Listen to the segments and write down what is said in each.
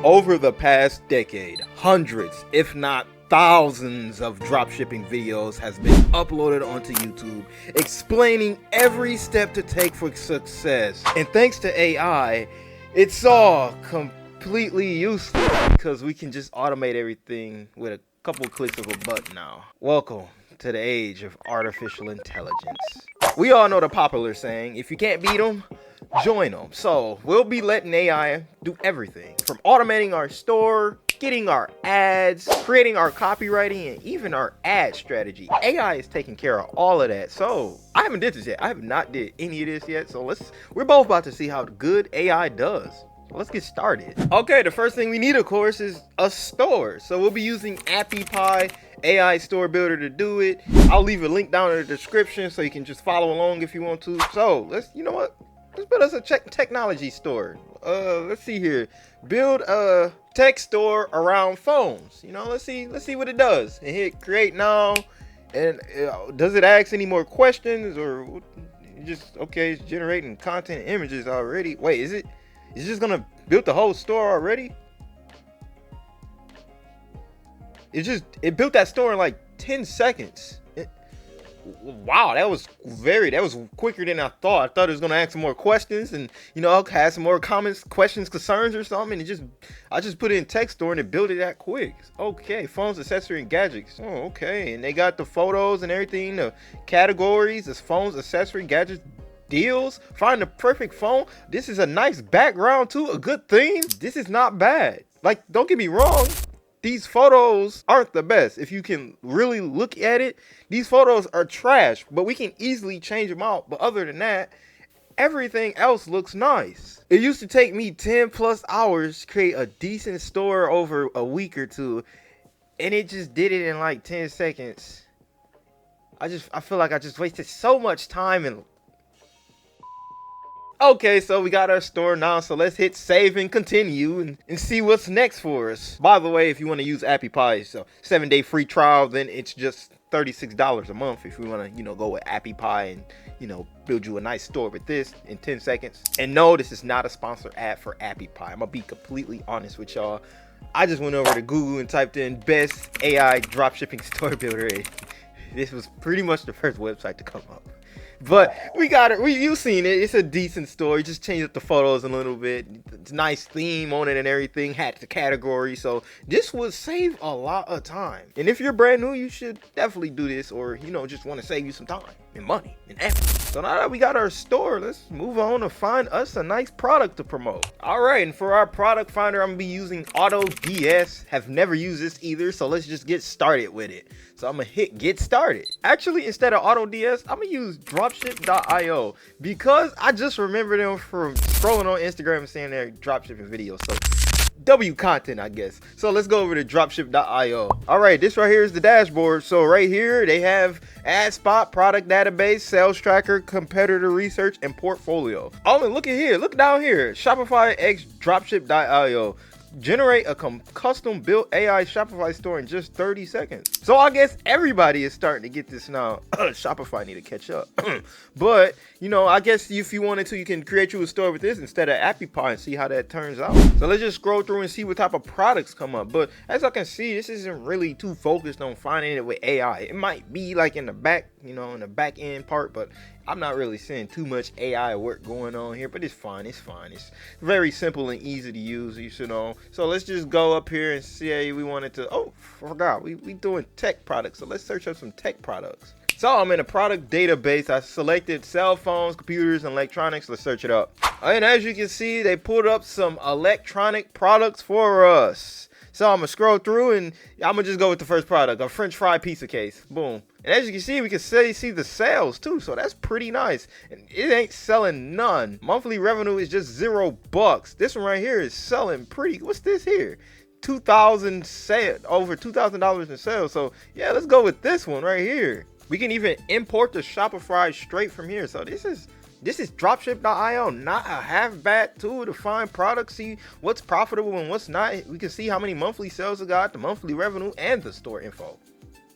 Over the past decade, hundreds, if not thousands of dropshipping videos has been uploaded onto YouTube explaining every step to take for success. And thanks to AI, it's all completely useless because we can just automate everything with a couple clicks of a button now. Welcome to the age of artificial intelligence. We all know the popular saying, if you can't beat them, join them. So we'll be letting AI do everything from automating our store, getting our ads, creating our copywriting, and even our ad strategy. AI is taking care of all of that. So I haven't did this yet. I have not did any of this yet. So we're both about to see how good AI does. Let's get started. Okay, the first thing we need, of course, is a store. So we'll be using AppyPie AI store builder to do it. I'll leave a link down in the description so you can just follow along if you want to. So let's build us a technology store. Let's see here. Build a tech store around phones. Let's see what it does. And hit create now. And does it ask any more questions, or just okay? It's generating content and images already. Wait, is it just gonna build the whole store already? It built that store in like 10 seconds. Wow, that was quicker than I thought. I thought it was gonna ask some more questions and have some more comments, questions, concerns or something. And I just put it in text store and it built it that quick. Okay, phones, accessory, and gadgets. Oh, okay. And they got the photos and everything, the categories, the phones, accessory, gadgets, deals, find the perfect phone. This is a nice background too, a good theme. This is not bad. Like, don't get me wrong, these photos aren't the best. If you can really look at it, these photos are trash, but we can easily change them out. But other than that, everything else looks nice. It used to take me 10 plus hours to create a decent store over a week or two, and it just did it in like 10 seconds. I feel like I just wasted so much time. And okay, so we got our store now, so let's hit save and continue and see what's next for us. By the way, if you want to use AppyPie, so 7-day free trial, then it's just $36 a month if you want to, go with AppyPie and, build you a nice store with this in 10 seconds. And no, this is not a sponsored ad for AppyPie. I'm going to be completely honest with y'all. I just went over to Google and typed in best AI dropshipping store builder. This was pretty much the first website to come up. But we got it. You've seen it. It's a decent story. Just changed up the photos a little bit. It's a nice theme on it and everything. Had the category. So this would save a lot of time. And if you're brand new, you should definitely do this, or just want to save you some time and money and effort. So now that we got our store, let's move on to find us a nice product to promote. All right, and for our product finder, I'm gonna be using AutoDS. Have never used this either, so let's just get started with it. So I'm gonna hit get started. Actually, instead of AutoDS, I'm gonna use dropship.io because I just remember them from scrolling on Instagram and seeing their dropshipping videos. So W content, I guess. So let's go over to dropship.io. All right, this right here is the dashboard. So right here they have ad spot, product database, sales tracker, competitor research, and portfolio. Oh, and look at here, look down here, Shopify x dropship.io. Generate a custom built AI Shopify store in just 30 seconds. So I guess everybody is starting to get this now. Shopify need to catch up. But I guess if you wanted to, you can create you a store with this instead of AppyPie and see how that turns out. So let's just scroll through and see what type of products come up. But as I can see, this isn't really too focused on finding it with AI. It might be like in the back, in the back end part, but I'm not really seeing too much AI work going on here, but it's fine. It's fine. It's very simple and easy to use, you should know. So let's just go up here and see. We wanted to, I forgot. We doing tech products. So let's search up some tech products. So I'm in a product database. I selected cell phones, computers, and electronics. Let's search it up. And as you can see, they pulled up some electronic products for us. So I'm gonna scroll through and I'm gonna just go with the first product, a French fry pizza case. Boom. And as you can see, we can see the sales too. So that's pretty nice. And it ain't selling none. Monthly revenue is just $0. This one right here is selling pretty. What's this here? Over $2,000 in sales. So yeah, let's go with this one right here. We can even import the Shopify straight from here. So this is dropship.io, not a half bad tool to find products, see what's profitable and what's not. We can see how many monthly sales it got, the monthly revenue, and the store info.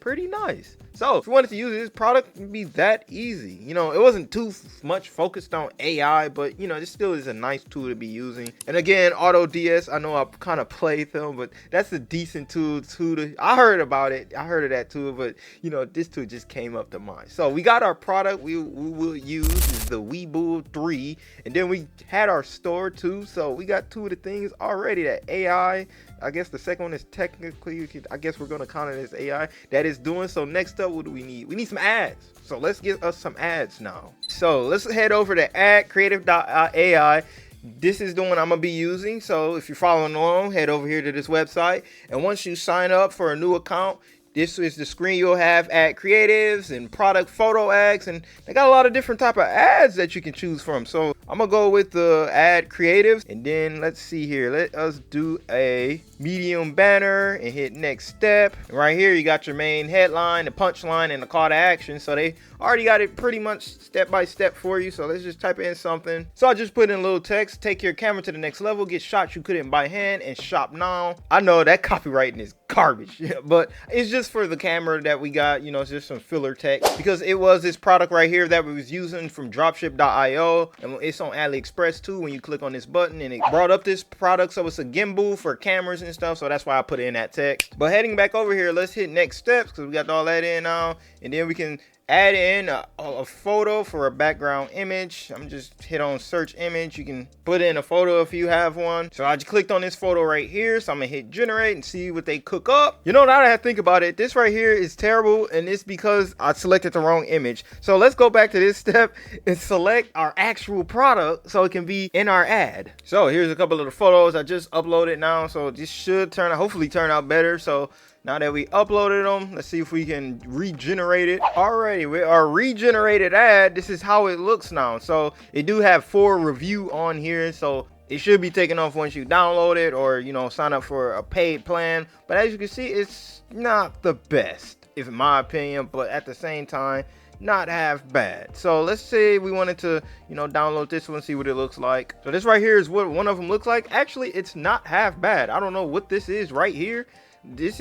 pretty nice. So if you wanted to use this product, it'd be that easy. You know, it wasn't too much focused on AI, but you know, this still is a nice tool to be using. And again, Auto DS, I know I kind of played them, but that's a decent tool to I heard about it. I heard of that tool, but you know, this tool just came up to mind. So we got our product we will use is the Webull 3, and then we had our store too. So we got two of the things already. That AI, I guess the second one is technically, I guess we're gonna count it as AI that is doing. So next up, what do we need? We need some ads. So let's get us some ads now. So let's head over to adcreative.ai. This is the one I'm gonna be using. So if you're following along, head over here to this website, and once you sign up for a new account, this is the screen you'll have. Ad creatives and product photo ads, and they got a lot of different type of ads that you can choose from. So I'm gonna go with the ad creatives, and then let's see here. Let us do a medium banner and hit next step. And right here you got your main headline, the punchline, and the call to action. So they already got it pretty much step by step for you. So let's just type in something. So I just put in a little text: take your camera to the next level, get shots you couldn't by hand, and shop now. I know that copywriting is garbage, but it's just for the camera that we got. You know, it's just some filler text because it was this product right here that we was using from dropship.io, and it's on AliExpress too. When you click on this button, and it brought up this product, so it's a gimbal for cameras and stuff. So that's why I put in that text. But heading back over here, let's hit next steps because we got all that in now, and then we can add in a photo for a background image. I'm just hit on search image. You can put in a photo if you have one. So I just clicked on this photo right here. So I'm gonna hit generate and see what they cook up. You know, now that I think about it, this right here is terrible, and it's because I selected the wrong image. So let's go back to this step and select our actual product so it can be in our ad. So here's a couple of the photos I just uploaded now. So this should hopefully turn out better. So now that we uploaded them, let's see if we can regenerate it. Alrighty, with our regenerated ad, this is how it looks now. So it do have 4 review on here, so it should be taken off once you download it or, you know, sign up for a paid plan. But as you can see, it's not the best, if in my opinion, but at the same time, not half bad. So let's say we wanted to, you know, download this one, see what it looks like. So this right here is what one of them looks like. Actually, it's not half bad. I don't know what this is right here. This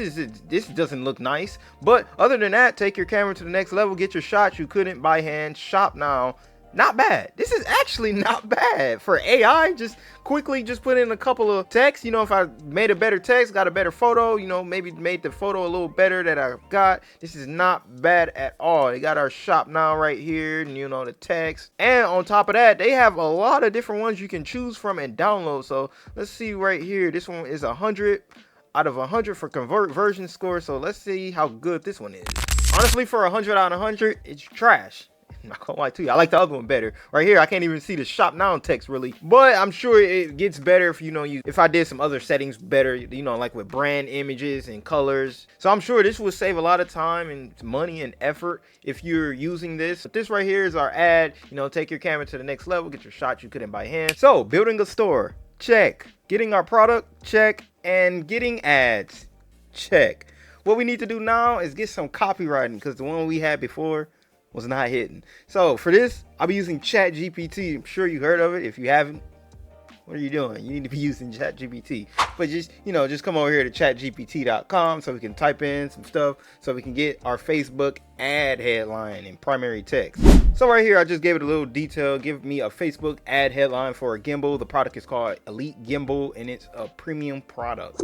doesn't look nice, but other than that, take your camera to the next level, get your shots you couldn't by hand, shop now. Not bad. This is actually not bad for AI. Just quickly just put in a couple of texts. You know, if I made a better text, got a better photo, you know, maybe made the photo a little better that I got. This is not bad at all. They got our shop now right here, and you know, the text. And on top of that, they have a lot of different ones you can choose from and download. So let's see right here. This one is 100 out of 100 for conversion score. So let's see how good this one is. Honestly, for 100 out of 100, it's trash. I'm not gonna lie to you, I like the other one better. Right here, I can't even see the shop now text really, but I'm sure it gets better if, you know, if I did some other settings better, you know, like with brand images and colors. So I'm sure this will save a lot of time and money and effort if you're using this. But this right here is our ad. You know, take your camera to the next level, get your shots you couldn't by hand. So building a store, check. Getting our product, check. And getting ads, check. What we need to do now is get some copywriting, because the one we had before was not hitting. So for this, I'll be using ChatGPT. I'm sure you heard of it. If you haven't, what are you doing? You need to be using ChatGPT. But just, you know, just come over here to chatgpt.com so we can type in some stuff so we can get our Facebook ad headline in primary text. So right here, I just gave it a little detail. Give me a Facebook ad headline for a gimbal. The product is called Elite Gimbal, and it's a premium product.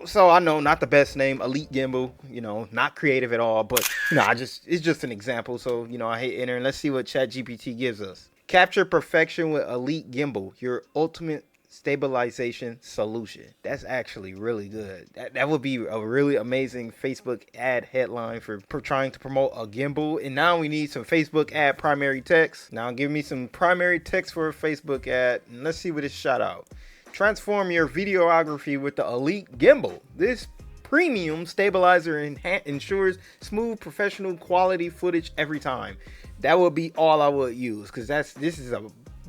So I know, not the best name, Elite Gimbal, you know, not creative at all, but you know, it's just an example. So, you know, I hit enter and let's see what ChatGPT gives us. Capture perfection with Elite Gimbal, your ultimate stabilization solution. That's actually really good. That would be a really amazing Facebook ad headline for trying to promote a gimbal. And now we need some Facebook ad primary text. Now give me some primary text for a Facebook ad, and let's see what it's shot out. Transform your videography with the Elite Gimbal. This premium stabilizer ensures smooth professional quality footage every time. That would be all I would use, because this is a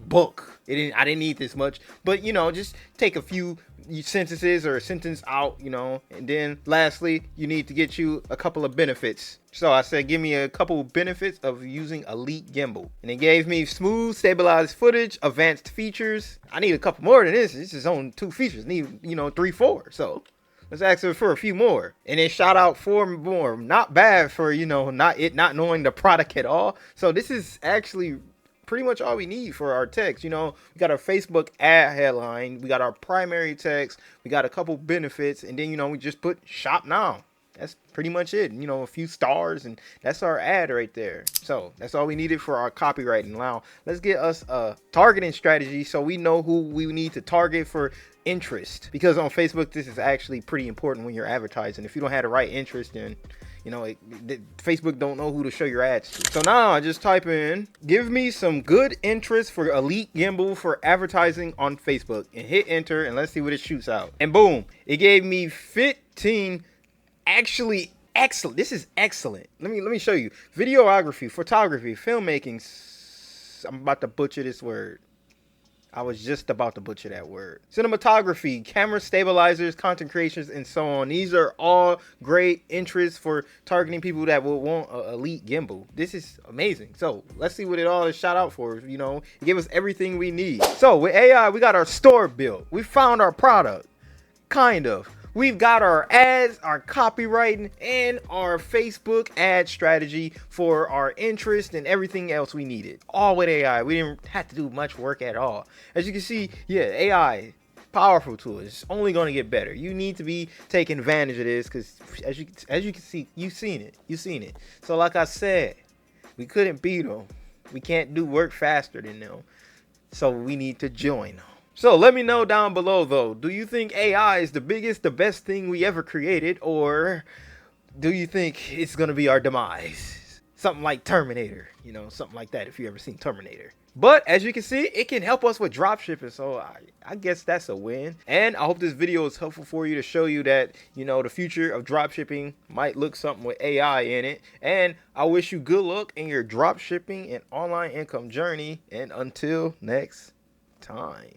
book. I didn't need this much, but you know, just take a few sentences or a sentence out, you know. And then lastly, you need to get you a couple of benefits. So I said, give me a couple benefits of using Elite Gimbal, and it gave me smooth stabilized footage, advanced features. I need a couple more than this. This is on 2 features. I need, you know, 3, 4. So Let's ask her for a few more. And then shout out 4 more. Not bad for, not knowing the product at all. So this is actually pretty much all we need for our text. We got our Facebook ad headline, we got our primary text, we got a couple benefits, and then, we just put shop now. That's pretty much it. A few stars, and that's our ad right there. So that's all we needed for our copywriting. Now let's get us a targeting strategy so we know who we need to target for interest, because on Facebook this is actually pretty important when you're advertising. If you don't have the right interest, then Facebook don't know who to show your ads to. So now I just type in, give me some good interest for elite gimbal for advertising on Facebook, and hit enter, and let's see what it shoots out. And boom, it gave me 15 actually excellent. This is excellent. Let me show you. Videography, photography, filmmaking. I'm about to butcher this word. I was just about to butcher that word. Cinematography, camera stabilizers, content creations, and so on. These are all great interests for targeting people that will want an elite gimbal. This is amazing. So let's see what it all is shout out for. It gave us everything we need. So with AI, we got our store built. We found our product. Kind of. We've got our ads, our copywriting, and our Facebook ad strategy for our interest and everything else we needed. All with AI. We didn't have to do much work at all. As you can see, yeah, AI, powerful tool. It's only going to get better. You need to be taking advantage of this because as you can see, you've seen it. So like I said, we couldn't beat them. We can't do work faster than them. So we need to join them. So let me know down below though, do you think AI is the best thing we ever created, or do you think it's gonna be our demise? Something like Terminator, something like that if you ever seen Terminator. But as you can see, it can help us with dropshipping, so I guess that's a win. And I hope this video is helpful for you to show you that, the future of dropshipping might look something with AI in it. And I wish you good luck in your dropshipping and online income journey. And until next time.